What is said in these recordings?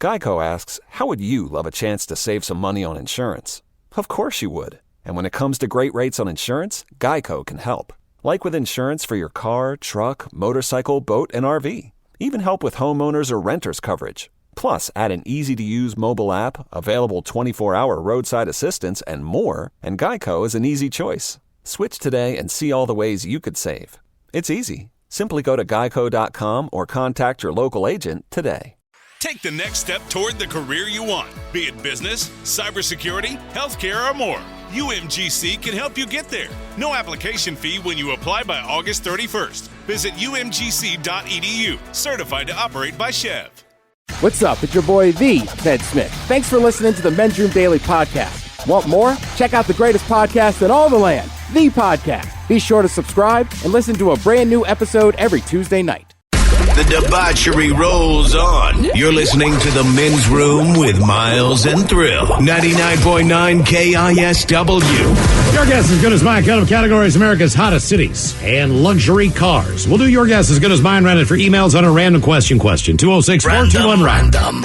Geico asks, how would you love a chance to save some money on insurance? Of course you would. And when it comes to great rates on insurance, Geico can help. Like with insurance for your car, truck, motorcycle, boat, and RV. Even help with homeowners or renters coverage. Plus, add an easy-to-use mobile app, available 24-hour roadside assistance, and more, and Geico is an easy choice. Switch today and see all the ways you could save. It's easy. Simply go to geico.com or contact your local agent today. Take the next step toward the career you want, be it business, cybersecurity, healthcare, or more. UMGC can help you get there. No application fee when you apply by August 31st. Visit umgc.edu, certified to operate by Chev. What's up? It's your boy, The Ted Smith. Thanks for listening to the Men's Room Daily Podcast. Want more? Check out the greatest podcast in all the land, The Podcast. Be sure to subscribe and listen to a brand new episode every Tuesday night. The debauchery rolls on. You're listening to The Men's Room with Miles and Thrill. 99.9 KISW. Your guess as good as mine. Kind of categories America's hottest cities and luxury cars. We'll do your guess as good as mine. Run it for emails on a random question. 206-421 random.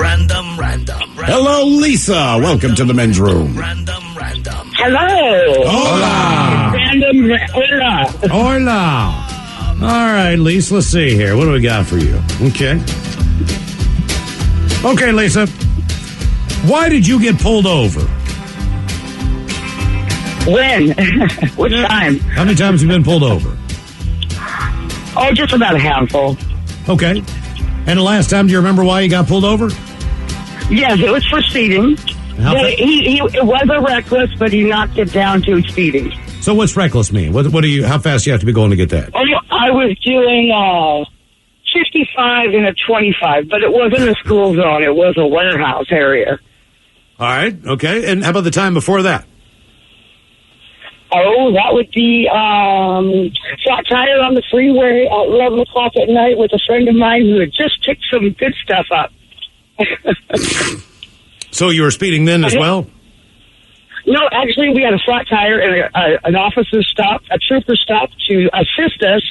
Hello, Lisa. Welcome to The Men's Room. Hello. Hola. Hola. All right, Lisa, let's see here. What do we got for you? Okay, Lisa. Why did you get pulled over? When? Which time? How many times have you been pulled over? Oh, just about a handful. Okay. And the last time, do you remember why you got pulled over? Yes, it was for speeding. It was a reckless, but he knocked it down to speeding. So what's reckless mean? What do you? How fast do you have to be going to get that? Oh, I was doing 55 and a 25, but it wasn't a school zone. It was a warehouse area. All right. Okay. And how about the time before that? Oh, that would be flat tire on the freeway at 11 o'clock at night with a friend of mine who had just picked some good stuff up. So you were speeding then as well? No, actually, we had a flat tire and an officer stopped, a trooper stopped to assist us.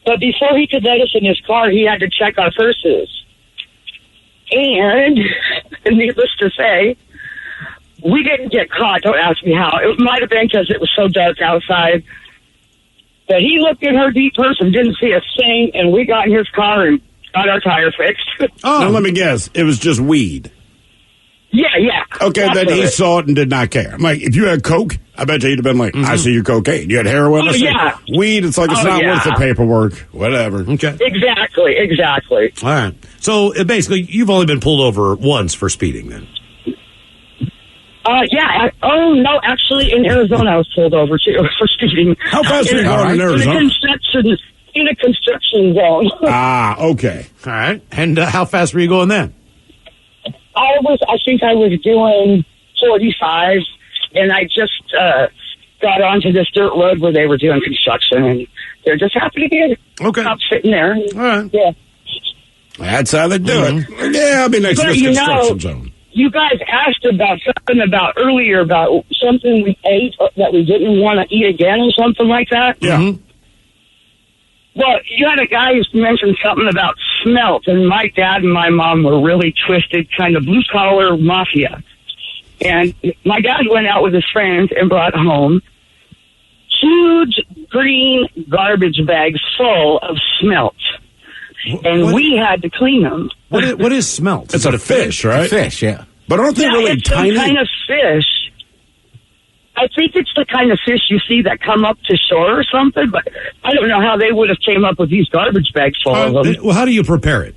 But before he could let us in his car, he had to check our purses. And, needless to say, we didn't get caught. Don't ask me how. It might have been because it was so dark outside. But he looked in her deep purse and didn't see a thing, and we got in his car and got our tire fixed. Now, let me guess. It was just weed. Yeah. Okay, then he saw it and did not care. I'm like, if you had coke, I bet you'd have been like, I see your cocaine. You had heroin? Yeah. Weed, it's like, it's not worth the paperwork. Whatever. Okay. Exactly. All right. So, basically, you've only been pulled over once for speeding then? Yeah. No, actually, in Arizona, I was pulled over, too, for speeding. How fast are you going in Arizona? In a construction zone. Okay. All right. And how fast were you going then? I think I was doing 45, and I just got onto this dirt road where they were doing construction, and there just happened to be a cop sitting there. All right. Yeah. That's how they do it. Yeah, I'll be next to this construction zone. You guys asked about something earlier about something we ate that we didn't want to eat again or something like that. Yeah. Mm-hmm. Well, you had a guy who mentioned something about smelt, and my dad and my mom were really twisted, kind of blue-collar mafia. And my dad went out with his friends and brought home huge green garbage bags full of smelt. And we had to clean them. What is smelt? It's a fish, right? Fish, yeah. But aren't they really it's tiny? Some kind of fish. I think it's the kind of fish you see that come up to shore or something, but I don't know how they would have came up with these garbage bags full of them. Well, how do you prepare it?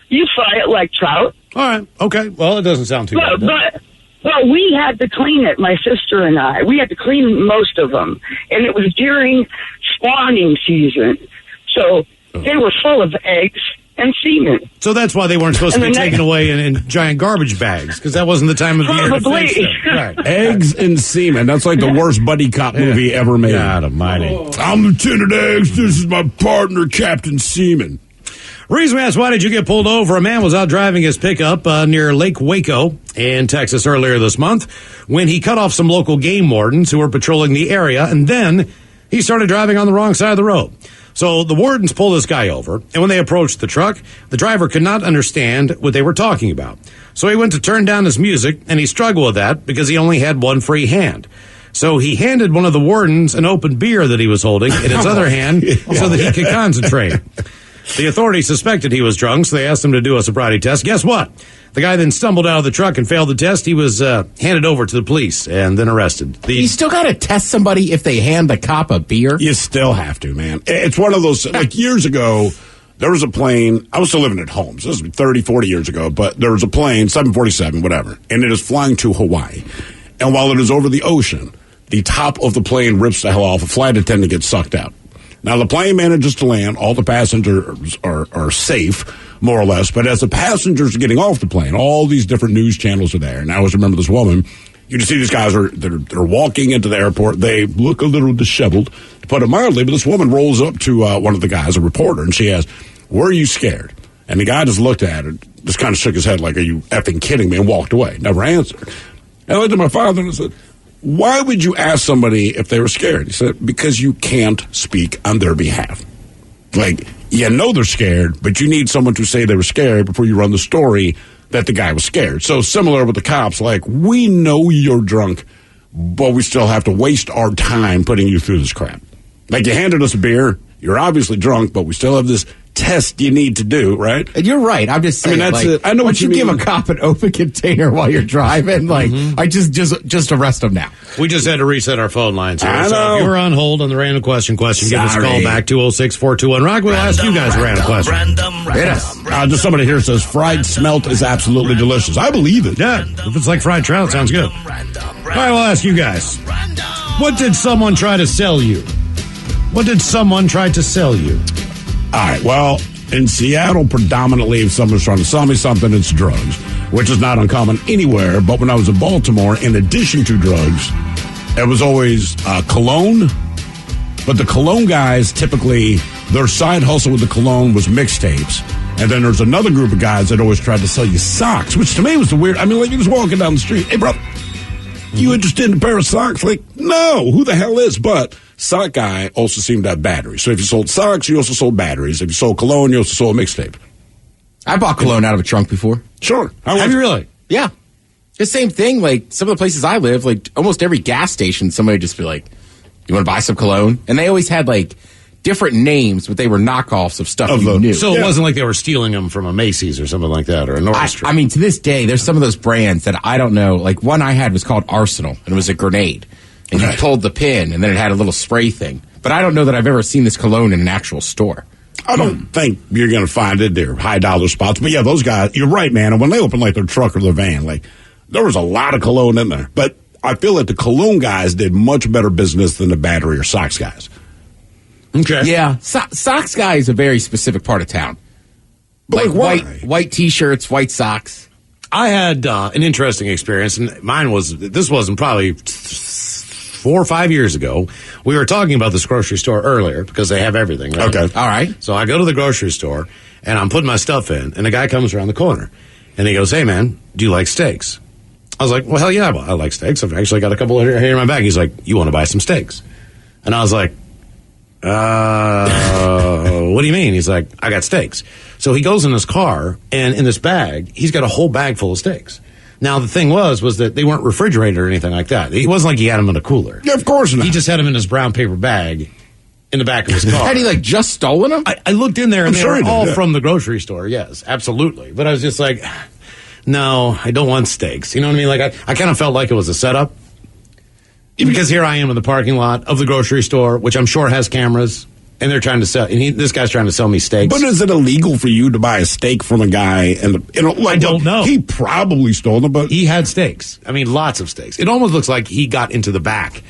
You fry it like trout. All right. Okay. Well, it doesn't sound too bad. But we had to clean it, my sister and I. We had to clean most of them. And it was during spawning season. So they were full of eggs and semen. So that's why they weren't supposed to be taken away in giant garbage bags, because that wasn't the time of the year to fix them. Right. Eggs and semen. That's like the worst buddy cop movie ever made. God almighty. I'm Lieutenant Eggs. This is my partner, Captain Seaman. Reason we asked, why did you get pulled over? A man was out driving his pickup near Lake Waco in Texas earlier this month when he cut off some local game wardens who were patrolling the area, and then he started driving on the wrong side of the road. So the wardens pull this guy over, and when they approached the truck, the driver could not understand what they were talking about. So he went to turn down his music, and he struggled with that because he only had one free hand. So he handed one of the wardens an open beer that he was holding in his other hand so that he could concentrate. The authorities suspected he was drunk, so they asked him to do a sobriety test. Guess what? The guy then stumbled out of the truck and failed the test. He was handed over to the police and then arrested. You still got to test somebody if they hand a cop a beer? You still have to, man. It's one of those, like years ago, there was a plane. I was still living at home. So this was 30, 40 years ago, but there was a plane, 747, whatever, and it is flying to Hawaii. And while it is over the ocean, the top of the plane rips the hell off. A flight attendant gets sucked out. Now, the plane manages to land. All the passengers are safe, more or less. But as the passengers are getting off the plane, all these different news channels are there. And I always remember this woman. You can see these guys they're walking into the airport. They look a little disheveled, to put it mildly. But this woman rolls up to one of the guys, a reporter, and she asks, "Were you scared?" And the guy just looked at her, just kind of shook his head like, "Are you effing kidding me?" and walked away. Never answered. And I looked at my father and I said, "Why would you ask somebody if they were scared?" He said, "Because you can't speak on their behalf. Like, you know they're scared, but you need someone to say they were scared before you run the story that the guy was scared." So similar with the cops, like, we know you're drunk, but we still have to waste our time putting you through this crap. Like, you handed us a beer, you're obviously drunk, but we still have this test you need to do, right? And you're right. I'm just saying. I mean, that's like, it. I know what you mean. Give a cop an open container while you're driving. Like, I just arrest him now. We just had to reset our phone lines here. I So know. if you're on hold on the random question, give us a call back, 206-421-ROCK. We'll ask you guys a random question. Just somebody here says fried smelt is absolutely delicious. I believe it. Yeah, if it's like fried trout, sounds good. All right, we'll ask you guys. What did someone try to sell you? What did someone try to sell you? All right, well, in Seattle, predominantly, if someone's trying to sell me something, it's drugs, which is not uncommon anywhere. But when I was in Baltimore, in addition to drugs, it was always cologne. But the cologne guys, typically, their side hustle with the cologne was mixtapes. And then there's another group of guys that always tried to sell you socks, which to me was the weird. I mean, like, you're just walking down the street. "Hey, bro, you interested in a pair of socks?" Like, no, who the hell is? But sock guy also seemed to have batteries. So if you sold socks, you also sold batteries. If you sold cologne, you also sold a mixtape. I bought cologne out of a trunk before. Sure. Have you really? Yeah. The same thing. Like, some of the places I live, like, almost every gas station, somebody would just be like, "You want to buy some cologne?" And they always had, like, different names, but they were knockoffs of stuff you knew. So it wasn't like they were stealing them from a Macy's or something like that, or a Nordstrom. I mean, to this day, there's some of those brands that I don't know. Like, one I had was called Arsenal, and it was a grenade. And you pulled the pin, and then it had a little spray thing. But I don't know that I've ever seen this cologne in an actual store. I don't think you're going to find it. They're high-dollar spots. But, yeah, those guys, you're right, man. And when they open, like, their truck or their van, like, there was a lot of cologne in there. But I feel like the cologne guys did much better business than the battery or socks guys. Okay. Yeah. Socks guy is a very specific part of town. But like why? white T-shirts, white socks. I had an interesting experience, and this wasn't probably 4 or 5 years ago. We were talking about this grocery store earlier because they have everything. Right? Okay. All right. So I go to the grocery store, and I'm putting my stuff in, and the guy comes around the corner, and he goes, "Hey, man, do you like steaks?" I was like, "Well, hell yeah, I like steaks. I've actually got a couple here in my bag." He's like, "You want to buy some steaks?" And I was like, what do you mean? He's like, "I got steaks." So he goes in his car, and in this bag, he's got a whole bag full of steaks. Now, the thing was that they weren't refrigerated or anything like that. It wasn't like he had them in a cooler. Yeah, of course not. He just had them in his brown paper bag in the back of his car. Had he, like, just stolen them? I looked in there, and they were all yeah. from the grocery store. Yes, absolutely. But I was just like, no, I don't want steaks. You know what I mean? Like, I kind of felt like it was a setup. Because here I am in the parking lot of the grocery store, which I'm sure has cameras, and they're trying to sell. And this guy's trying to sell me steaks. But is it illegal for you to buy a steak from a guy? And I don't know. He probably stole them, but he had steaks. I mean, lots of steaks. It almost looks like he got into the back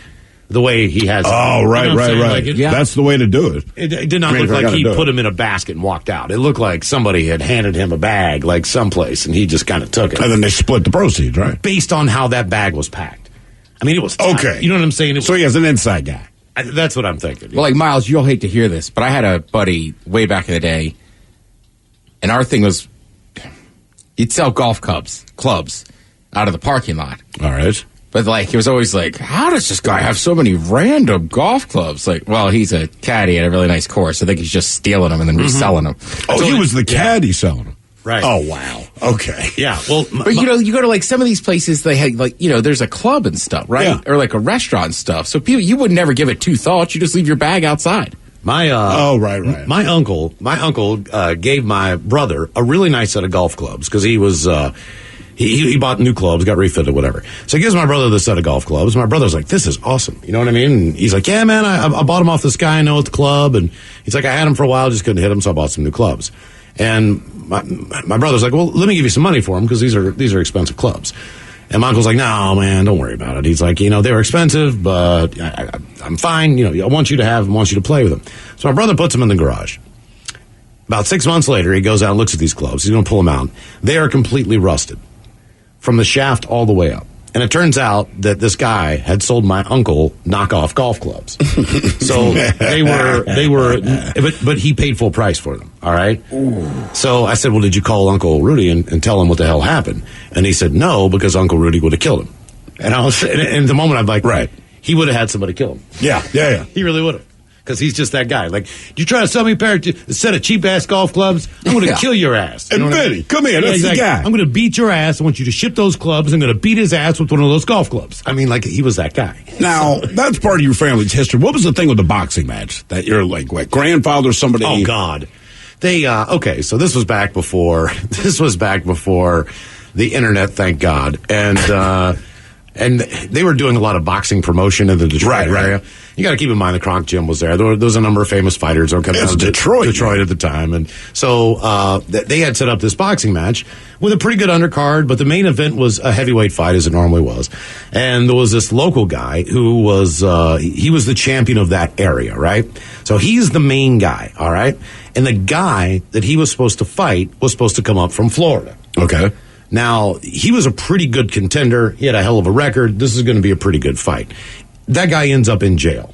the way he has. Oh, right. Like That's the way to do it. It did not look like he put him in a basket and walked out. It looked like somebody had handed him a bag, like someplace, and he just kind of took it. And then they split the proceeds, right? Based on how that bag was packed. I mean, it was tight. Okay. You know what I'm saying? So he has an inside guy. That's what I'm thinking. Well, like, Miles, you'll hate to hear this, but I had a buddy way back in the day, and our thing was he'd sell golf clubs out of the parking lot. All right. But, like, he was always like, how does this guy have so many random golf clubs? Like, well, he's a caddy at a really nice course. I think he's just stealing them and then reselling them. Oh, he was the caddy selling them. Right. Oh, wow. Okay. Yeah. Well, But, you go to, like, some of these places, they had, like, there's a club and stuff, right? Yeah. Or, like, a restaurant and stuff. So, you would never give it two thoughts. You just leave your bag outside. Right. My uncle gave my brother a really nice set of golf clubs because he was he bought new clubs, got refitted, whatever. So he gives my brother the set of golf clubs. My brother's like, "This is awesome," you know what I mean? And he's like, "Yeah, man, I bought them off this guy I know at the club," and he's like, "I had them for a while, just couldn't hit them, so I bought some new clubs." And my brother's like, "Well, let me give you some money for them because these are expensive clubs." And my uncle's like, "No, man, don't worry about it." He's like, they were expensive, but I'm fine. I want you to have them, want you to play with them. So my brother puts them in the garage. About 6 months later, he goes out and looks at these clubs. He's going to pull them out. They are completely rusted from the shaft all the way up. And it turns out that this guy had sold my uncle knockoff golf clubs. So they were, but he paid full price for them. All right. Ooh. So I said, "Well, did you call Uncle Rudy and tell him what the hell happened?" And he said, "No, because Uncle Rudy would have killed him." And and the moment I'm like, right, he would have had somebody kill him. Yeah. He really would have. Because he's just that guy. Like, you try to sell me a set of cheap-ass golf clubs, I'm going to kill your ass. And Benny, come here. That's the guy. I'm going to beat your ass. I want you to ship those clubs. I'm going to beat his ass with one of those golf clubs. I mean, like, he was that guy. Now, that's part of your family's history. What was the thing with the boxing match? That you're like, what, grandfather, somebody? Oh, God. They, okay, so this was back before the internet, thank God. And they were doing a lot of boxing promotion in the Detroit area. You got to keep in mind the Kronk Gym was there. There was a number of famous fighters. It's Detroit at the time. And so they had set up this boxing match with a pretty good undercard, but the main event was a heavyweight fight, as it normally was. And there was this local guy who was he was the champion of that area, right? So he's the main guy, all right? And the guy that he was supposed to fight was supposed to come up from Florida. Okay. Now, he was a pretty good contender. He had a hell of a record. This is going to be a pretty good fight. That guy ends up in jail.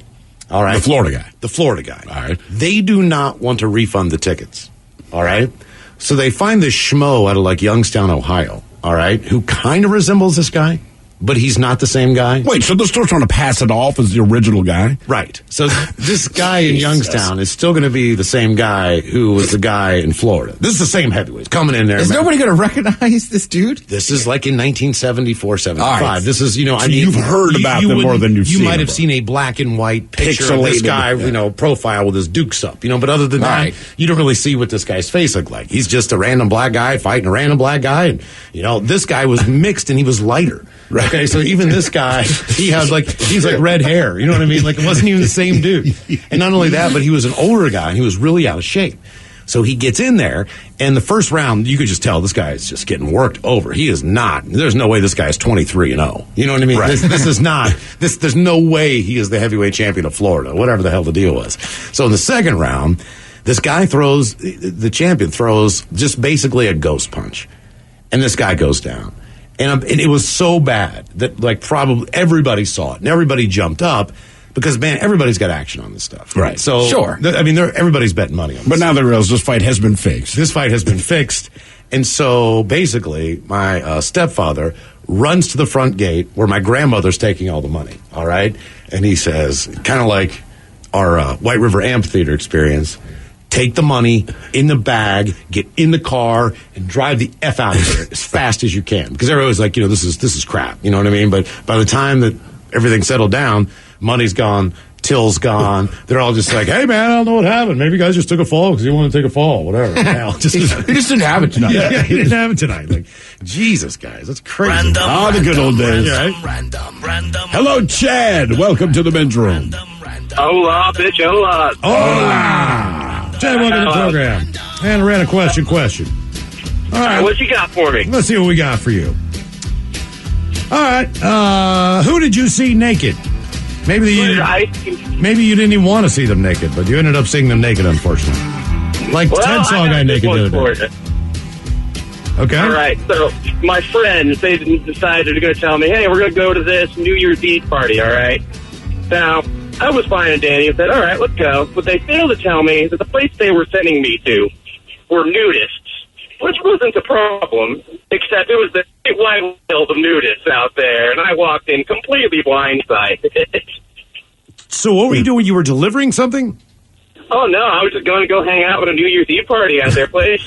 All right. The Florida guy. All right. They do not want to refund the tickets. All right. So they find this schmo out of like Youngstown, Ohio. All right. Who kind of resembles this guy, but he's not the same guy. Wait, so they're still trying to pass it off as the original guy? Right. So this guy in Youngstown is still going to be the same guy who was the guy in Florida. This is the same heavyweight coming in there. Is nobody going to recognize this dude? This is like in 1974, 75. Right. This is, so you've heard about them more than you've seen. You might have seen a black and white picture of this guy, profile with his dukes up, but other than that, you don't really see what this guy's face looked like. He's just a random black guy fighting a random black guy. And, this guy was mixed and he was lighter. Right. Okay, so even this guy, he's like red hair. You know what I mean? Like it wasn't even the same dude. And not only that, but he was an older guy and he was really out of shape. So he gets in there, and the first round, you could just tell this guy is just getting worked over. He is not. There's no way this guy is 23-0. You know what I mean? Right. This is not. There's no way he is the heavyweight champion of Florida, whatever the hell the deal was. So in the second round, this guy the champion throws just basically a ghost punch, and this guy goes down. And it was so bad that, like, probably everybody saw it and everybody jumped up because, man, everybody's got action on this stuff. Right. So, sure. Everybody's betting money on this. But now they realize this fight has been fixed. This fight has been fixed. And so, basically, my stepfather runs to the front gate where my grandmother's taking all the money, all right? And he says, kind of like our White River Amphitheater experience, take the money in the bag, get in the car, and drive the F out of here as fast as you can. Because everybody's like, this is crap. You know what I mean? But by the time that everything settled down, money's gone, till's gone. They're all just like, hey, man, I don't know what happened. Maybe you guys just took a fall because you want to take a fall. Whatever. Hell, he just didn't have it tonight. Yeah, he didn't have it tonight. Like, Jesus, guys, that's crazy. The good old days. Random. Hello, Chad. Welcome to the men's room. Hola, bitch, hola. Hola. Chad, welcome to the program. And I ran a question. All right. What you got for me? Let's see what we got for you. All right. Who did you see naked? Maybe you didn't even want to see them naked, but you ended up seeing them naked, unfortunately. Like Ted saw a guy naked the other day. Okay. All right. So my friends, they decided they're going to tell me, hey, we're going to go to this New Year's Eve party, all right? Now, I was fine and dandy and said, all right, let's go. But they failed to tell me that the place they were sending me to were nudists, which wasn't a problem, except it was the white whale the nudists out there, and I walked in completely blindsided. So what were you doing? You were delivering something? Oh, no, I was just going to go hang out with a New Year's Eve party at their place.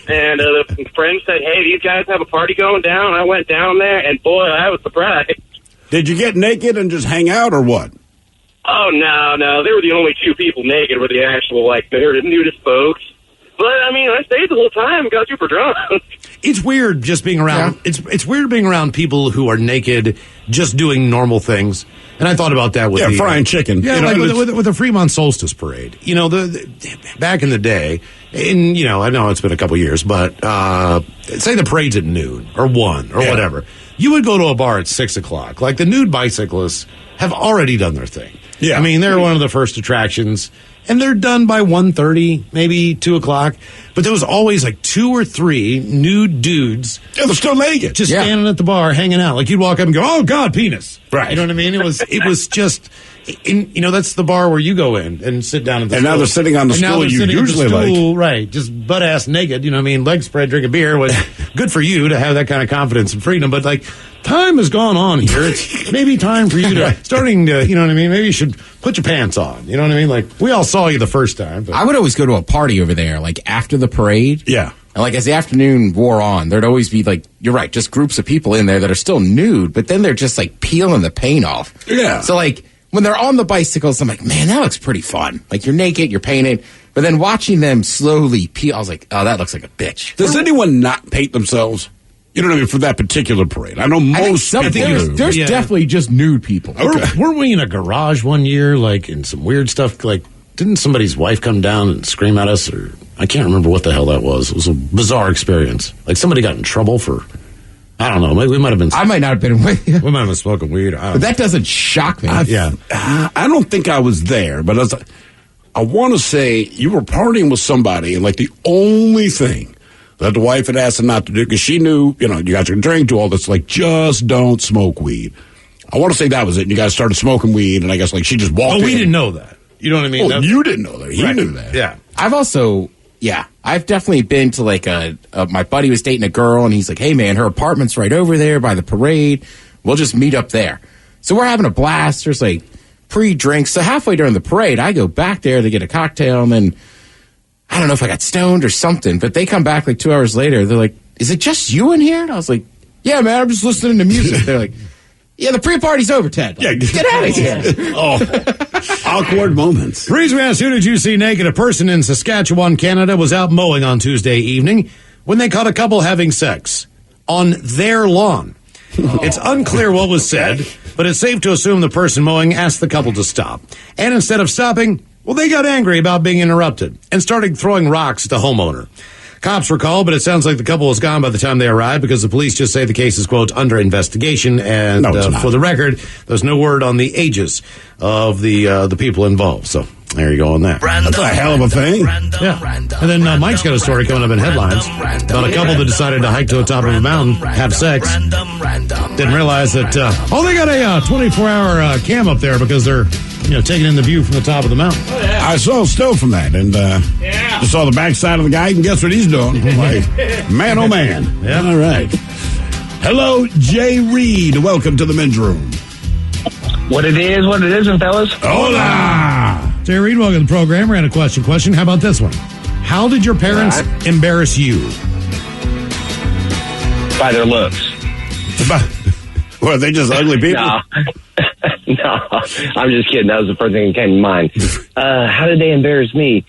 And the friend said, hey, these guys have a party going down. I went down there, and boy, I was surprised. Did you get naked and just hang out or what? Oh, no. They were the only two people naked were the actual, they're nudist folks. But, I mean, I stayed the whole time and got super drunk. It's weird just being around. Yeah. It's weird being around people who are naked, just doing normal things. And I thought about that with frying chicken. Yeah, with the Fremont Solstice Parade. You know, the back in the day, I know it's been a couple years, but say the parade's at noon or 1 or whatever. You would go to a bar at 6 o'clock. Like the nude bicyclists have already done their thing. Yeah, I mean they're one of the first attractions. And they're done by 1:30, maybe 2 o'clock. But there was always 2 or 3 nude dudes. Yeah, they're still naked. Just standing at the bar, hanging out. Like you'd walk up and go, oh, God, penis. Right. You know what I mean? It was just, that's the bar where you go in and sit down at the stool. And now they're sitting on the stool you usually like. Right. Just butt-ass naked. You know what I mean? Legs spread, drinking beer. Was good for you to have that kind of confidence and freedom. But, time has gone on here. It's maybe time for you to, starting to, you know what I mean? Maybe you should put your pants on. You know what I mean? We all saw you the first time. But. I would always go to a party over there, after the parade. Yeah. And, as the afternoon wore on, there'd always be, you're right, just groups of people in there that are still nude, but then they're just, peeling the paint off. Yeah. So, when they're on the bicycles, I'm like, man, that looks pretty fun. You're naked, you're painted. But then watching them slowly peel, I was like, oh, that looks like a bitch. Does anyone not paint themselves? You know what I mean? For that particular parade. I know most people do. There's definitely just nude people. Okay. Weren't we in a garage one year, in some weird stuff? Didn't somebody's wife come down and scream at us? Or I can't remember what the hell that was. It was a bizarre experience. Somebody got in trouble for, I don't know. Maybe we might have been. I might not have been with you. We might have been smoking weed. But that doesn't shock me. I don't think I was there, but I want to say you were partying with somebody, and the only thing that the wife had asked him not to do, because she knew, you guys can drink, do all this, just don't smoke weed. I want to say that was it. And you guys started smoking weed, and I guess, she just walked in. Oh, we didn't know that. You know what I mean? Oh, you didn't know that. He knew that. Yeah. I've definitely been to, my buddy was dating a girl, and he's like, hey, man, her apartment's right over there by the parade. We'll just meet up there. So we're having a blast. There's, pre-drinks. So halfway during the parade, I go back there to get a cocktail, and then I don't know if I got stoned or something, but they come back 2 hours later. They're like, is it just you in here? And I was like, yeah, man, I'm just listening to music. They're like, yeah, the pre-party's over, Ted. Get out of here. Awkward moments. The reason we asked, who did you see naked? A person in Saskatchewan, Canada was out mowing on Tuesday evening when they caught a couple having sex on their lawn. It's unclear what was said, but it's safe to assume the person mowing asked the couple to stop. And instead of stopping, they got angry about being interrupted and started throwing rocks at the homeowner. Cops were called, but it sounds like the couple was gone by the time they arrived because the police just say the case is, quote, under investigation. And for the record, there's no word on the ages of the people involved. So there you go on that. That's a hell of a thing. And then Mike's got a story coming up in headlines about a couple that decided to hike to the top of a mountain, have sex. Didn't realize that, they got a 24-hour cam up there because they're taking in the view from the top of the mountain. Oh, yeah. I saw a still from that, and just saw the backside of the guy, and guess what he's doing? Man, oh man. Yeah. All right. Hello, Jay Reed. Welcome to the men's room. What it is, fellas. Hola. Jay Reed, welcome to the program. We're in a question. How about this one? How did your parents embarrass you? By their looks. Well, are they just ugly people? No, I'm just kidding. That was the first thing that came to mind. How did they embarrass me?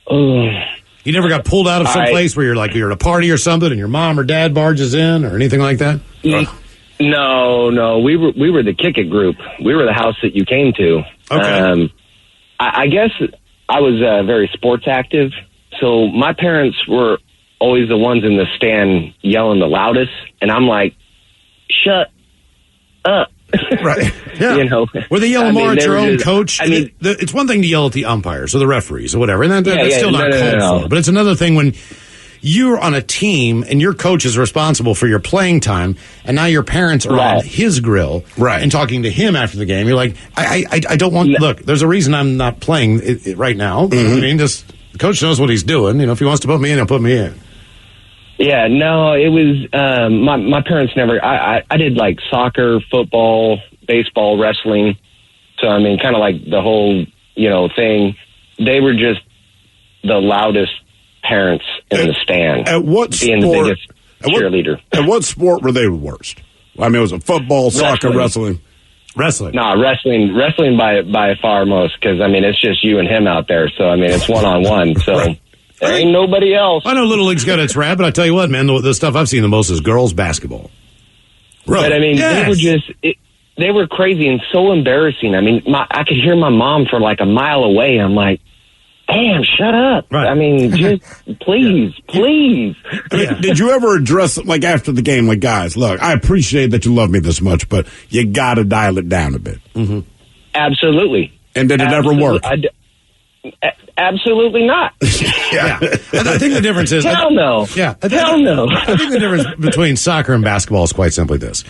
You never got pulled out of some place where you're at a party or something and your mom or dad barges in or anything like that? No. We were the Kick It group. We were the house that you came to. Okay. I guess I was very sports active, so my parents were always the ones in the stand yelling the loudest, and I'm like, shut up. Right. Yeah. Were they yelling more at your own coach? I mean, it's one thing to yell at the umpires or the referees or whatever, and that's still not called for. But it's another thing when you're on a team and your coach is responsible for your playing time, and now your parents are on his grill and talking to him after the game. You're like, I don't want. Look, there's a reason I'm not playing it right now. Mm-hmm. I mean, the coach knows what he's doing. If he wants to put me in, he'll put me in. Yeah, no, it was my parents never. I did like soccer, football, baseball, wrestling. So I mean, kind of like the whole thing. They were just the loudest parents in the stand. At what being sport? The biggest cheerleader. At what sport were they the worst? I mean, was it football, soccer, wrestling? Wrestling. No, wrestling by far most, because I mean it's just you and him out there. So I mean it's 1-on-1. So. Right. There ain't nobody else. I know Little League's got its rap, but I tell you what, man, the stuff I've seen the most is girls basketball. Right. But I mean, they were crazy and so embarrassing. I mean, I could hear my mom from like a mile away. I'm like, damn, shut up. Right. I mean, just please. Did you ever address, like, after the game, like, guys, look, I appreciate that you love me this much, but you got to dial it down a bit? Mm-hmm. Absolutely. And did it ever work? Absolutely not. Yeah. I think the difference is... Hell no. Yeah. Hell no. I think the difference between soccer and basketball is quite simply this.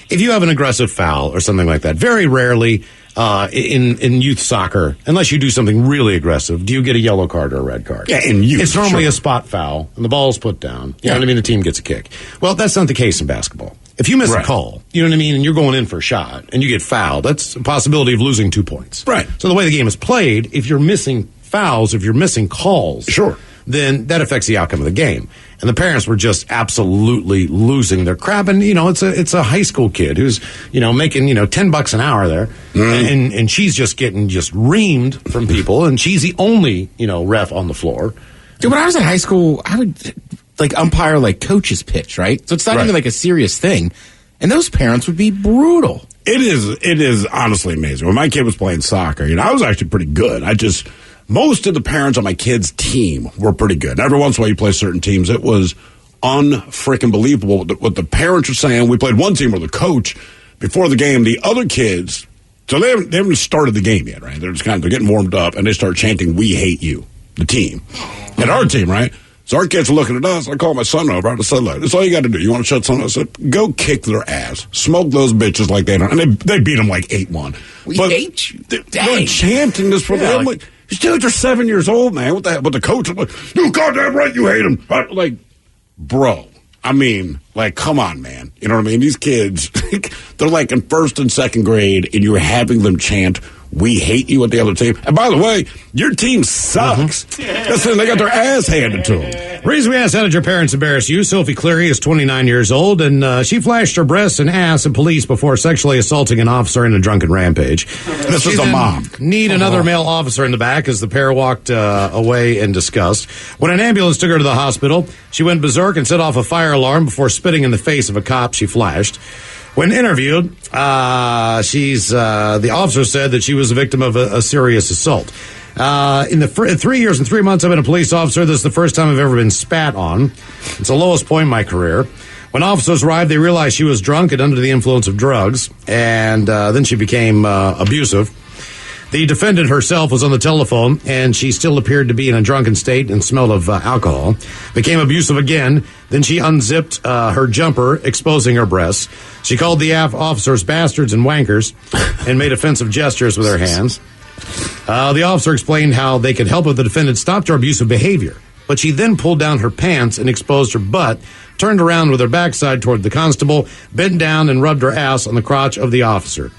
If you have an aggressive foul or something like that, very rarely in youth soccer, unless you do something really aggressive, do you get a yellow card or a red card. Yeah, in youth. It's normally sure. a spot foul, and the ball's put down. You know what I mean? The team gets a kick. Well, that's not the case in basketball. If you miss a call, you know what I mean, and you're going in for a shot, and you get fouled, that's a possibility of losing 2 points. Right. So the way the game is played, if you're missing fouls, if you're missing calls, sure, then that affects the outcome of the game. And the parents were just absolutely losing their crap. And, it's a high school kid who's, making, $10 an hour there. And she's just getting reamed from people. And she's the only, ref on the floor. Dude, when I was in high school, I would umpire coach's pitch, right? So it's not even a serious thing. And those parents would be brutal. It is honestly amazing. When my kid was playing soccer, I was actually pretty good. Most of the parents on my kid's team were pretty good. And every once in a while you play certain teams. It was unfreaking believable what the parents were saying. We played one team where the coach, before the game, the other kids, so they haven't started the game yet, right? They're getting warmed up, and they start chanting, "We hate you," the team. And our team, right? So our kids are looking at us. I call my son over. I said, "Look, that's all you got to do. You want to shut something?" I said, "Go kick their ass. Smoke those bitches like they don't." And they beat them like 8-1. We hate you. They're chanting this for them. Like, these dudes are 7 years old, man. What the hell? But the coach is like, "You goddamn right, you hate him." Like, bro. I mean, come on, man. You know what I mean? These kids, they're like in first and second grade, and you're having them chant, "We hate you" at the other team. And by the way, your team sucks. That's they got their ass handed to them. Reason we asked, how did your parents embarrass you? Sophie Cleary is 29 years old, and she flashed her breasts and ass at police before sexually assaulting an officer in a drunken rampage. This is a mom. Need another male officer in the back as the pair walked away in disgust. When an ambulance took her to the hospital, she went berserk and set off a fire alarm before spitting in the face of a cop she flashed. When interviewed, the officer said that she was a victim of a serious assault. In the 3 years and 3 months I've been a police officer, this is the first time I've ever been spat on. It's the lowest point in my career. When officers arrived, they realized she was drunk and under the influence of drugs, and then she became abusive. The defendant herself was on the telephone, and she still appeared to be in a drunken state and smelled of alcohol. Became abusive again. Then she unzipped her jumper, exposing her breasts. She called the officers bastards and wankers and made offensive gestures with her hands. The officer explained how they could help if the defendant stopped her abusive behavior. But she then pulled down her pants and exposed her butt, turned around with her backside toward the constable, bent down and rubbed her ass on the crotch of the officer.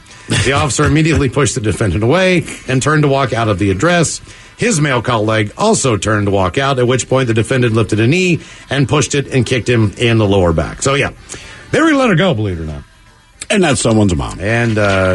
The officer immediately pushed the defendant away and turned to walk out of the address. His male colleague also turned to walk out, at which point the defendant lifted a knee and pushed it and kicked him in the lower back. So, yeah, they were going to let her go, believe it or not. And that's someone's mom. And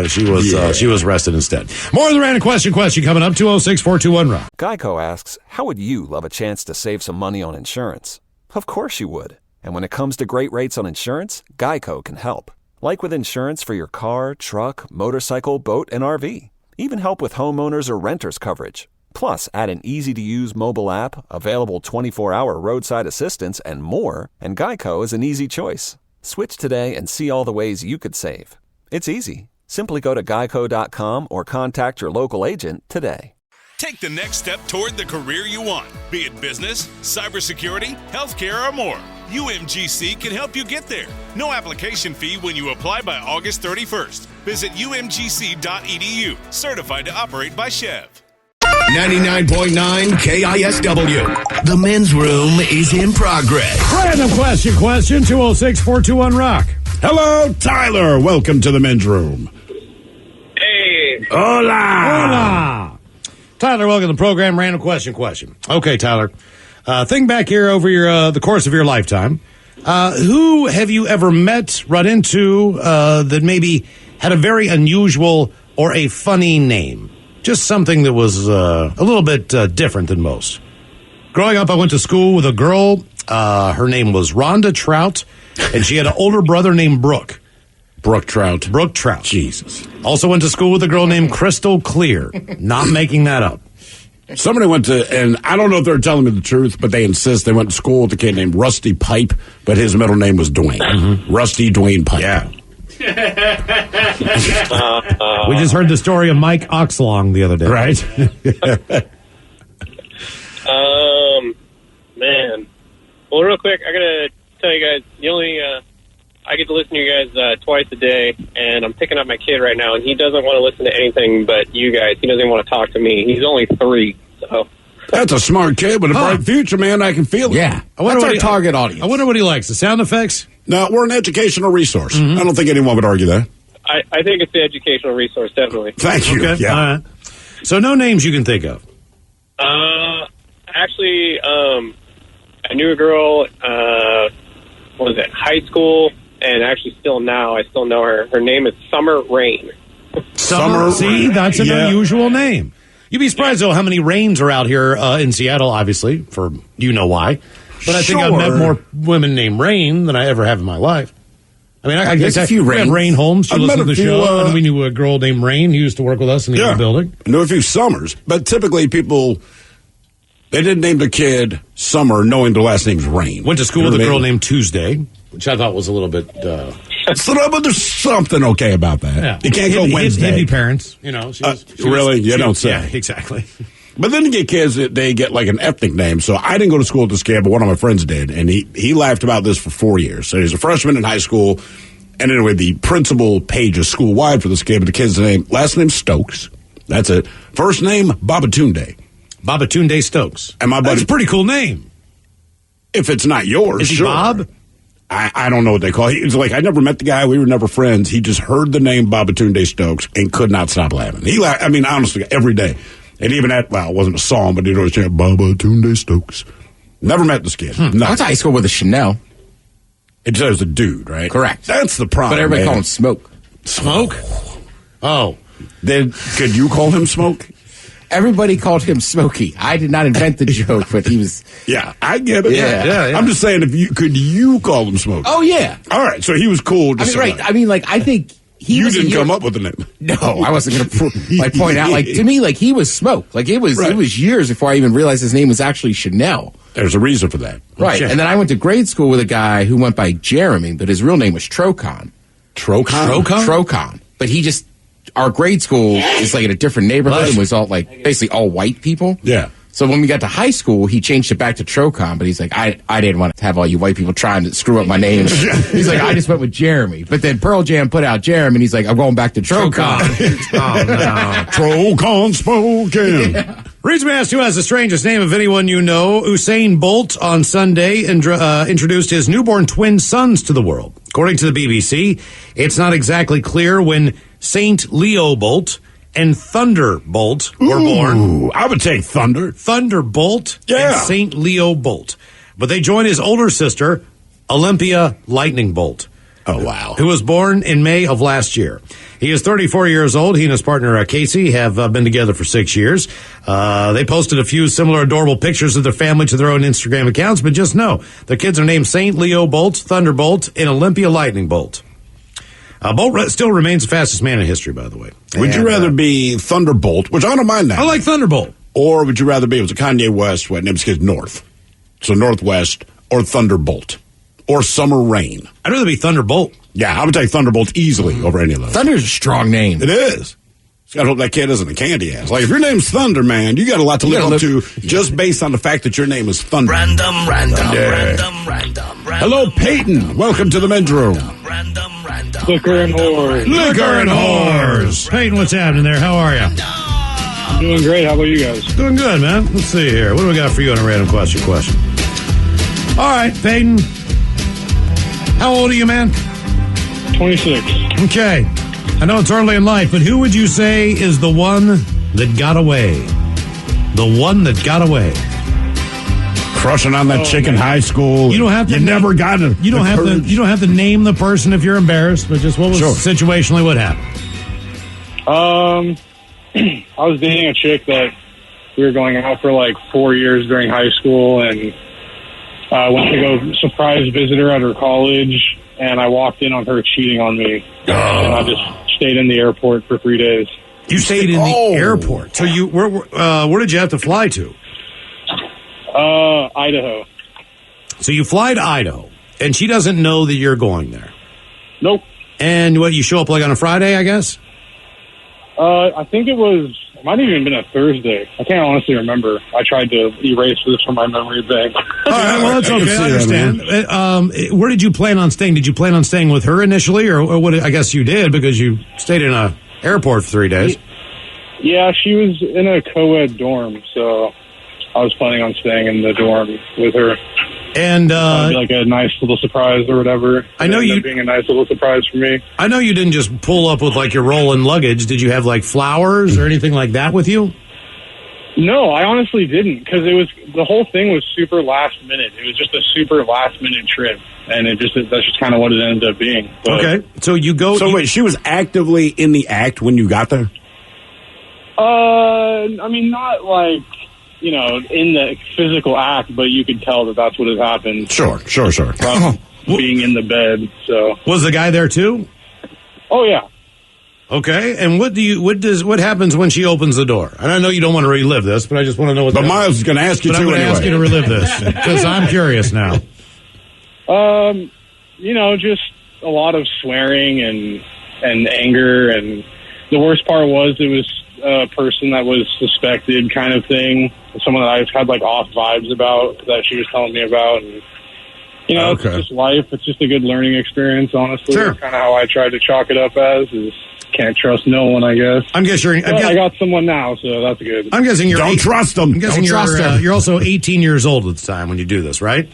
she was arrested instead. More of the random question coming up, 206-421-ROCK. Geico asks, how would you love a chance to save some money on insurance? Of course you would. And when it comes to great rates on insurance, Geico can help. Like with insurance for your car, truck, motorcycle, boat, and RV. Even help with homeowners or renters coverage. Plus, add an easy-to-use mobile app, available 24-hour roadside assistance, and more, and Geico is an easy choice. Switch today and see all the ways you could save. It's easy. Simply go to geico.com or contact your local agent today. Take the next step toward the career you want, be it business, cybersecurity, healthcare, or more. UMGC can help you get there. No application fee when you apply by August 31st. Visit umgc.edu, certified to operate by Chev. 99.9 KISW. The men's room is in progress. Random question, 206-421-ROCK. Hello, Tyler. Welcome to the men's room. Hey. Hola. Tyler, welcome to the program. Random question. Okay, Tyler. Think back here over the course of your lifetime. Who have you ever met, run into, that maybe had a very unusual or a funny name? Just something that was a little bit different than most. Growing up, I went to school with a girl. Her name was Rhonda Trout, and she had an older brother named Brooke. Brooke Trout. Jesus. Also went to school with a girl named Crystal Clear. Not making that up. Somebody went to, and I don't know if they're telling me the truth, but they insist they went to school with a kid named Rusty Pipe, but his middle name was Dwayne. Mm-hmm. Rusty Dwayne Pipe. Yeah. We just heard the story of Mike Oxlong the other day. Right. Man. Well, real quick, I gotta tell you guys, I get to listen to you guys twice a day, and I'm picking up my kid right now, and he doesn't want to listen to anything but you guys. He doesn't even want to talk to me. He's only 3, so. That's a smart kid with a bright future, man. I can feel it. Yeah. That's our target audience. I wonder what he likes. The sound effects? No, we're an educational resource. Mm-hmm. I don't think anyone would argue that. I think it's the educational resource, definitely. Thank you. Okay. Yeah. All right. So no names you can think of? Actually, I knew a girl, high school, and actually still now, I still know her. Her name is Summer Rain. Summer. See, that's an unusual name. You'd be surprised, though, how many Rains are out here in Seattle, obviously, for you know why. But I think I've met more women named Rain than I ever have in my life. I mean, I guess a few we had Rains. Rain Holmes. She listened to the few, show, and we knew a girl named Rain who used to work with us in the other building. I knew a few Summers, but typically people, they didn't name the kid Summer knowing their last name's Rain. Went to school with a girl named Tuesday, which I thought was a little bit... but there's something okay about that. Yeah. You can't go Wednesday. Hippie parents, you know. She was, really? You don't say. Yeah, exactly. But then you get kids that they get like an ethnic name. So I didn't go to school with this kid, but one of my friends did. And he laughed about this for 4 years. So he's a freshman in high school. And anyway, the principal page is school-wide for this kid. But the kid's last name Stokes. That's it. First name, Babatunde. Babatunde Stokes. And my buddy, that's a pretty cool name. If it's not yours, is he sure. Bob? I don't know what they call it. It's like, I never met the guy. We were never friends. He just heard the name Babatunde Stokes and could not stop laughing. He laughed, I mean, honestly, every day. And even it wasn't a song, but he'd always chant Babatunde Stokes. Never met this kid. I went to high school with a Chanel. It just was a dude, right? Correct. That's the problem. But everybody called him Smoke. Smoke? Oh. Could you call him Smoke? Everybody called him Smokey. I did not invent the joke, but he was... Yeah, I get it. Yeah. I'm just saying, could you call him Smokey? Oh, yeah. All right, so he was cool. I think he you was... didn't come up with the name. No, I wasn't going to point out. To me, he was Smoke. It was years before I even realized his name was actually Chanel. There's a reason for that. Right, and then I went to grade school with a guy who went by Jeremy, but his real name was Trocon. Trocon. But he just... Our grade school is in a different neighborhood and was all basically all white people. Yeah. So when we got to high school, he changed it back to Trocon, but he's like, I didn't want to have all you white people trying to screw up my name. He's like, I just went with Jeremy. But then Pearl Jam put out Jeremy, and he's like, I'm going back to Trocon. Oh, no. Trocon spoken. Yeah. Reads me asked who has the strangest name of anyone you know. Usain Bolt on Sunday introduced his newborn twin sons to the world. According to the BBC, it's not exactly clear when Saint Leo Bolt and Thunderbolt were born. I would take Thunderbolt and Saint Leo Bolt. But they join his older sister, Olympia Lightning Bolt. Oh, wow. Who was born in May of last year. He is 34 years old. He and his partner, Casey, have been together for 6 years. They posted a few similar adorable pictures of their family to their own Instagram accounts, but just know their kids are named Saint Leo Bolt, Thunderbolt, and Olympia Lightning Bolt. Bolt still remains the fastest man in history, by the way. Would you rather be Thunderbolt, which I don't mind that. I like Thunderbolt. Or would you rather be, it was a Kanye West, what name's his North. So Northwest or Thunderbolt. Or Summer Rain. I'd rather be Thunderbolt. Yeah, I would take Thunderbolt easily over any of those. Thunder's a strong name. It is. I hope that kid isn't a candy ass. If your name's Thunder, man, you got a lot to live up to just based on the fact that your name is Thunder. Random. Hello, Peyton. Welcome to the men's room. Liquor and whores. Liquor and whores. Peyton, what's happening there? How are you? Doing great. How about you guys? Doing good, man. Let's see here. What do we got for you on a random question? All right, Peyton. How old are you, man? 26. Okay. I know it's early in life, but who would you say is the one that got away? The one that got away. Crushing on that chick in high school. You don't have to. Never got it. You don't have to name the person if you're embarrassed, but just what was situationally what happened? I was dating a chick that we were going out for like 4 years during high school, and I went to go surprise visit her at her college, and I walked in on her cheating on me, and I just stayed in the airport for 3 days. You stayed in the airport. So you where did you have to fly to? Idaho. So you fly to Idaho, and she doesn't know that you're going there. Nope. And what, you show up like on a Friday, I guess? I think it might have even been a Thursday. I can't honestly remember. I tried to erase this from my memory bank. All right, well, that's okay. I understand. Where did you plan on staying? Did you plan on staying with her initially, or what? I guess you did because you stayed in a airport for 3 days. Yeah, she was in a co-ed dorm, so I was planning on staying in the dorm with her. And it'd be like a nice little surprise or whatever. I know you being a nice little surprise for me. I know you didn't just pull up with like your rolling luggage. Did you have like flowers or anything like that with you? No, I honestly didn't, because the whole thing was super last minute. It was just a super last minute trip, and that's just kind of what it ended up being. But, okay, so you go. So wait, she was actively in the act when you got there? I mean, not like, in the physical act, but you could tell that that's what had happened. Sure. From being in the bed. So was the guy there too? Oh yeah. Okay, and what happens when she opens the door? And I know you don't want to relive this, but I just want to know what. But Miles is going to ask you but to. I'm going to ask you to relive this because I'm curious now. Just a lot of swearing and anger, and the worst part was it was a person that was suspected, kind of thing. Someone that I just had like off vibes about that she was telling me about, and It's just life. It's just a good learning experience, honestly. Sure. That's kind of how I try to chalk it up as is. Can't trust no one, I guess. I got someone now, so that's good. I'm guessing you're don't trust them. I'm guessing you're also 18 years old at the time when you do this, right?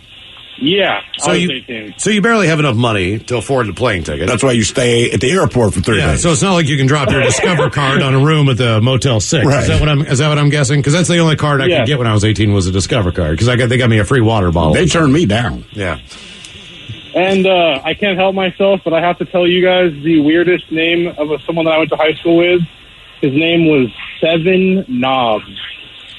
Yeah, I was 18. So you barely have enough money to afford the plane ticket. That's why you stay at the airport for 3 days. So it's not like you can drop your Discover card on a room at the Motel 6. Right. Is that what I'm guessing? Because that's the only card I could get when I was 18 was a Discover card. Because they got me a free water bottle. They turned me down. Yeah. And I can't help myself, but I have to tell you guys the weirdest name of someone that I went to high school with. His name was Seven Knobs.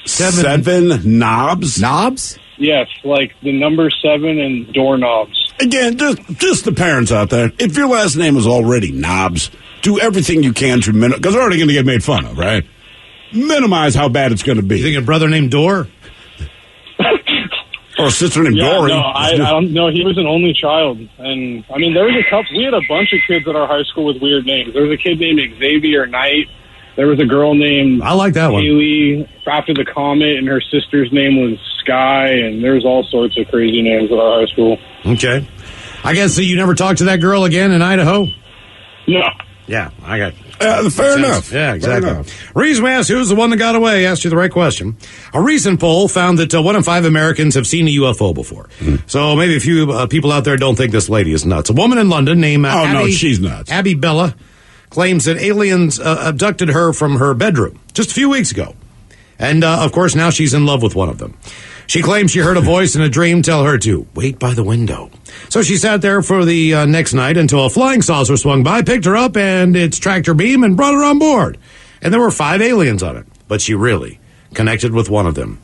Seven Knobs? Knobs? Yes, like the number 7 and doorknobs. Again, just the parents out there. If your last name is already Knobs, do everything you can to minimize, because they're already going to get made fun of, right? Minimize how bad it's going to be. You think a brother named Door? Or a sister named Dory? No, I don't know. He was an only child. And, I mean, there was we had a bunch of kids at our high school with weird names. There was a kid named Xavier Knight. There was a girl named I like that one. Haley after the comet, and her sister's name was Sky, and there's all sorts of crazy names at our high school. Okay. I guess you never talked to that girl again in Idaho? No. Yeah, I got fair enough. Yeah, exactly. Reason we asked who's the one that got away, asked you the right question. A recent poll found that 1 in 5 Americans have seen a UFO before. So maybe a few people out there don't think this lady is nuts. A woman in London named she's nuts. Abby Bella claims that aliens abducted her from her bedroom just a few weeks ago. And, of course, now she's in love with one of them. She claims she heard a voice in a dream tell her to wait by the window. So she sat there for the next night until a flying saucer swung by, picked her up, and its tractor beam, and brought her on board. And there were 5 aliens on it. But she really connected with one of them.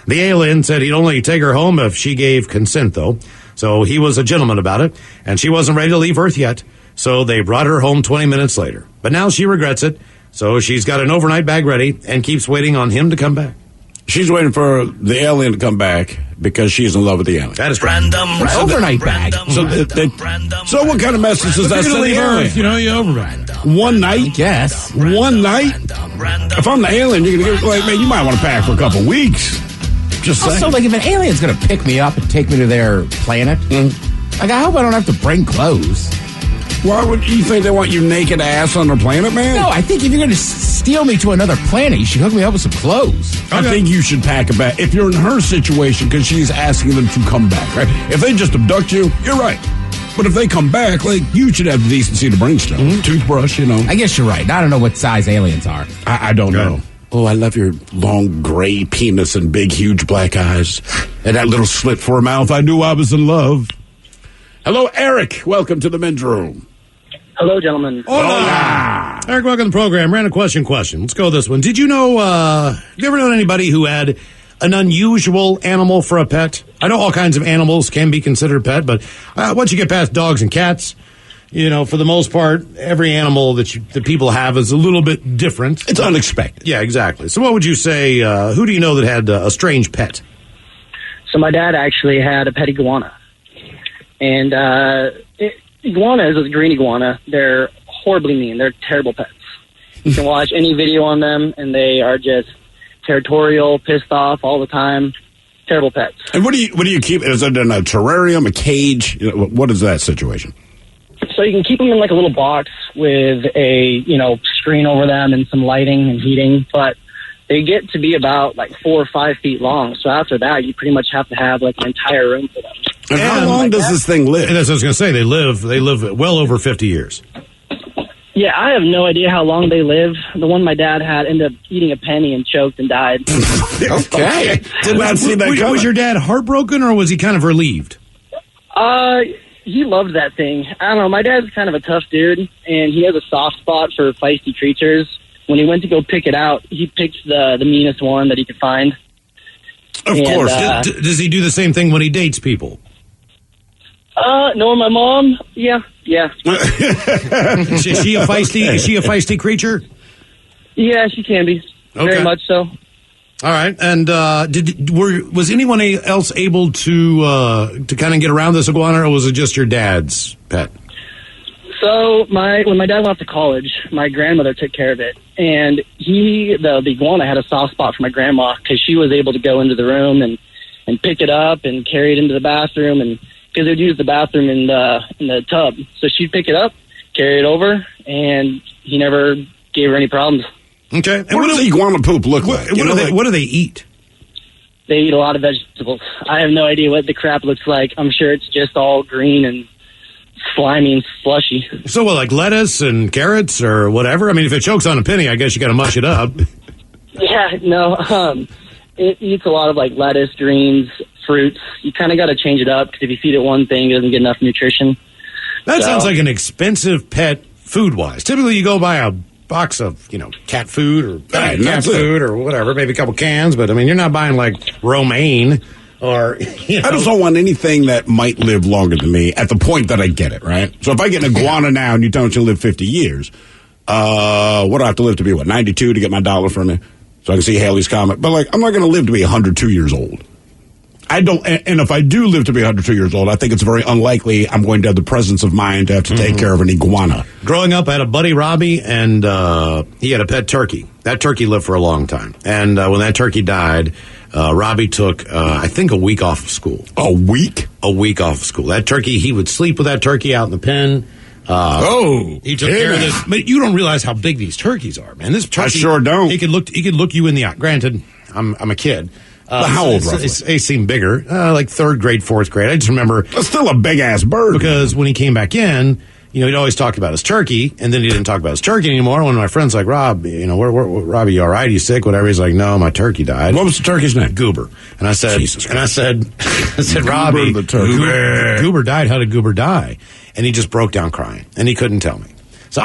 The alien said he'd only take her home if she gave consent, though. So he was a gentleman about it, and she wasn't ready to leave Earth yet. So they brought her home 20 minutes later. But now she regrets it. So she's got an overnight bag ready and keeps waiting on him to come back. She's waiting for the alien to come back because she's in love with the alien. That is Random overnight bag. So what kind of message does that send the alien? You overnight. One night? Yes. One night? If I'm the alien, you're going to get, man, you might want to pack for a couple weeks. Just saying. Also, if an alien's going to pick me up and take me to their planet, I hope I don't have to bring clothes. Why would you think they want your naked ass on their planet, man? No, I think if you're going to steal me to another planet, you should hook me up with some clothes. I think you should pack a bag. If you're in her situation, because she's asking them to come back, right? If they just abduct you, you're right. But if they come back, like, you should have the decency to bring stuff. Toothbrush, you know. I guess you're right. I don't know what size aliens are. I don't know. Oh, I love your long gray penis and big, huge black eyes. And that little slit for a mouth. I knew I was in love. Hello, Eric. Welcome to the men's room. Hello, gentlemen. Hola. Eric, welcome to the program. Random question. Let's go with this one. Did you know, you ever known anybody who had an unusual animal for a pet? I know all kinds of animals can be considered a pet, but once you get past dogs and cats, you know, for the most part, every animal that people have is a little bit different. It's unexpected. Yeah, exactly. So what would you say, who do you know that had a strange pet? So my dad actually had a pet iguana. And iguanas, a green iguana, they're horribly mean. They're terrible pets. You can watch any video on them, and they are just territorial, pissed off all the time. Terrible pets. And what do you keep? Is it in a terrarium, a cage? What is that situation? So you can keep them in like a little box with a, screen over them and some lighting and heating, but they get to be about like 4 or 5 feet long. So after that, you pretty much have to have like an entire room for them. And how long does this thing live? And as I was going to say, they live well over 50 years. Yeah, I have no idea how long they live. The one my dad had ended up eating a penny and choked and died. Okay. Did not see that coming. Was your dad heartbroken, or was he kind of relieved? He loved that thing. I don't know. My dad's kind of a tough dude, and he has a soft spot for feisty creatures. When he went to go pick it out, he picked the meanest one that he could find. Of course. Does he do the same thing when he dates people? No, my mom. Yeah. Is she a feisty creature? Yeah, she can be. Okay. Very much so. All right. And was anyone else able to kind of get around this iguana, or was it just your dad's pet? So when my dad went off to college, my grandmother took care of it, and the iguana had a soft spot for my grandma because she was able to go into the room and pick it up and carry it into the bathroom, and because they would use the bathroom in the tub, so she'd pick it up, carry it over, and he never gave her any problems. Okay. And what does iguana poop look like? What do they eat? They eat a lot of vegetables. I have no idea what the crap looks like. I'm sure it's just all green and slimy and slushy. So, like lettuce and carrots or whatever? I mean, if it chokes on a penny, I guess you got to mush it up. Yeah, no. It eats a lot of like lettuce, greens, fruits. You kind of got to change it up because if you feed it one thing, it doesn't get enough nutrition. That sounds like an expensive pet food-wise. Typically, you go buy a box of, cat food or cat food or whatever, maybe a couple cans, but I mean, you're not buying like romaine or, I just don't want anything that might live longer than me at the point that I get it, right? So if I get an iguana now and you tell me she'll live 50 years, what do I have to live to be, 92 to get my dollar from you? So I can see Haley's comment. But, I'm not going to live to be 102 years old. I don't, and if I do live to be 102 years old, I think it's very unlikely I'm going to have the presence of mind to have to take care of an iguana. Growing up, I had a buddy, Robbie, and he had a pet turkey. That turkey lived for a long time. And when that turkey died, Robbie took, I think, a week off of school. A week? A week off of school. That turkey, he would sleep with that turkey out in the pen. He took care of this. But you don't realize how big these turkeys are, man. This turkey, I sure don't. He could look you in the eye. Granted, I'm a kid. How old, roughly? They seem bigger, like 3rd grade, 4th grade. I just remember. That's still a big-ass bird. Because when he came back in, he'd always talked about his turkey, and then he didn't talk about his turkey anymore. One of my friends like, Rob, Robbie, you all right? You sick? Whatever. He's like, no, my turkey died. What was the turkey's name? Goober. And I said, Jesus Christ. I said, Robbie, the turkey. Goober died. How did Goober die? And he just broke down crying, and he couldn't tell me. So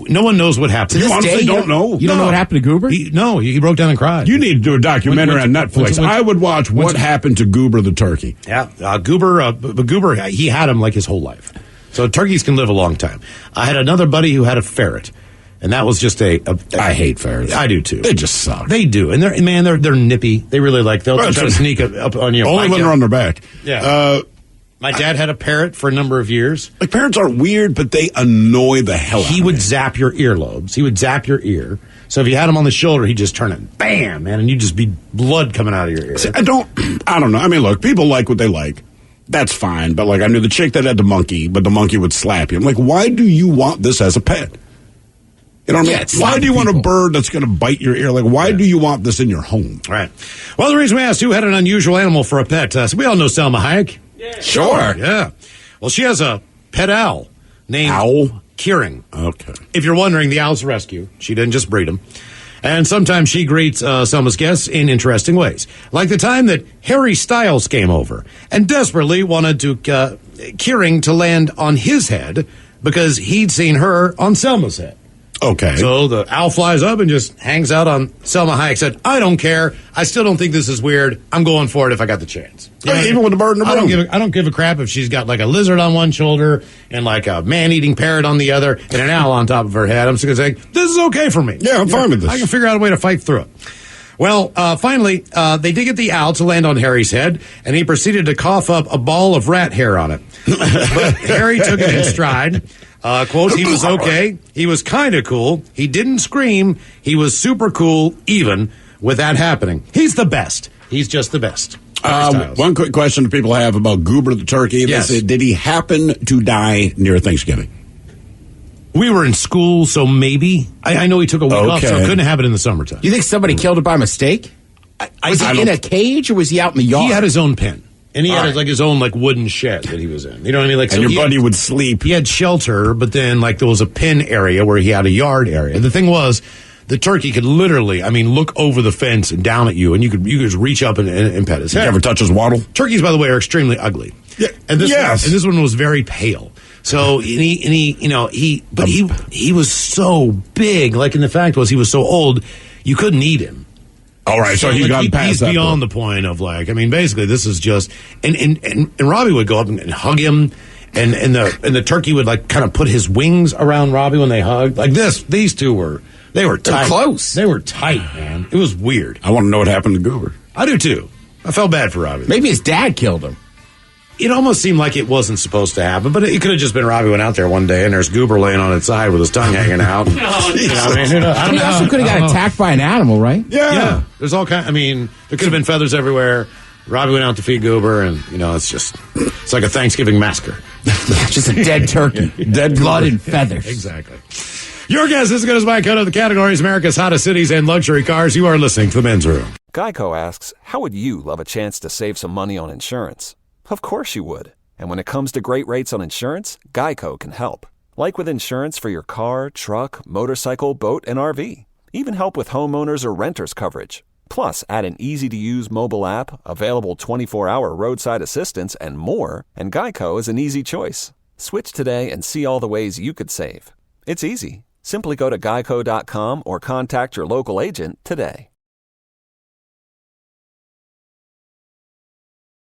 no one knows what happened. You honestly don't know? You don't know what happened to Goober? He broke down and cried. You need to do a documentary on Netflix. I would watch what happened to Goober the turkey. Yeah, Goober, he had him like his whole life. So turkeys can live a long time. I had another buddy who had a ferret, and that was just I hate ferrets. I do too. They just suck. They do, and they're nippy. They really they'll try to sneak up on you. Only when they're on their back. Yeah. My dad had a parrot for a number of years. Parrots aren't weird, but they annoy the hell out of me. He would zap your earlobes. He would zap your ear. So if you had him on the shoulder, he'd just turn it, bam, man, and you'd just be blood coming out of your ear. See, I don't know. I mean, look, people like what they like. that's fine. But like I knew the chick that had the monkey, but the monkey would slap you. I'm like, why do you want this as a pet? You know what I mean? Why do you want a bird that's going to bite your ear? Like, why do you want this in your home? Right. Well, the reason we asked who had an unusual animal for a pet, so we all know Selma Hayek. Yeah. Sure. Yeah. Well, she has a pet owl named Kieran. Okay. If you're wondering, the owl's a rescue. She didn't just breed him. And sometimes she greets Selma's guests in interesting ways. Like the time that Harry Styles came over and desperately wanted to Kieran to land on his head because he'd seen her on Selma's head. Okay. So the owl flies up and just hangs out on Selma Hayek. Said, I don't care. I still don't think this is weird. I'm going for it if I got the chance. You know, even with the bird in the room. I don't give a crap if she's got like a lizard on one shoulder and like a man-eating parrot on the other and an owl on top of her head. I'm just going to say, this is okay for me. Yeah, I'm fine with this. I can figure out a way to fight through it. Well, finally, they did get the owl to land on Harry's head, and he proceeded to cough up a ball of rat hair on it. But Harry took it in stride. Quote, he was okay. He was kind of cool. He didn't scream. He was super cool, even with that happening. He's the best. He's just the best. One quick question people have about Goober the turkey. Yes. They said, did he happen to die near Thanksgiving? We were in school, so maybe. I know he took a week off, so it couldn't happen in the summertime. Do you think somebody killed it by mistake? Was he in a cage or was he out in the yard? He had his own pen. And he had his own like wooden shed that he was in. You know what I mean? Like, and your buddy would sleep. He had shelter, but then like there was a pen area where he had a yard area. The thing was, the turkey could literally, look over the fence and down at you, and you could just reach up and pet his head. Did you ever touch his waddle? Turkeys, by the way, are extremely ugly. Yeah. And this one was very pale. So he was so big. Like, and the fact was, he was so old, you couldn't eat him. All right, so he's gone past he's that beyond point. the point of like, basically this is just, and Robbie would go up and hug him, and the turkey would like kind of put his wings around Robbie when they hugged. Like these two were tight. They're close. They were tight, man. It was weird. I want to know what happened to Goober. I do too. I felt bad for Robbie. Maybe his dad killed him. It almost seemed like it wasn't supposed to happen, but it could have just been Robbie went out there one day and there's Goober laying on its side with his tongue hanging out. He also could have got attacked by an animal, right? Yeah. There's all kind. There could have been feathers everywhere. Robbie went out to feed Goober, and it's like a Thanksgiving massacre. Just a dead turkey, dead blood and feathers. Exactly. Your guess is as good as my cut of the categories: America's hottest cities and luxury cars. You are listening to the Men's Room. Geico asks, how would you love a chance to save some money on insurance? Of course you would. And when it comes to great rates on insurance, Geico can help. Like with insurance for your car, truck, motorcycle, boat, and RV. Even help with homeowners or renters coverage. Plus, add an easy-to-use mobile app, available 24-hour roadside assistance, and more, and Geico is an easy choice. Switch today and see all the ways you could save. It's easy. Simply go to geico.com or contact your local agent today.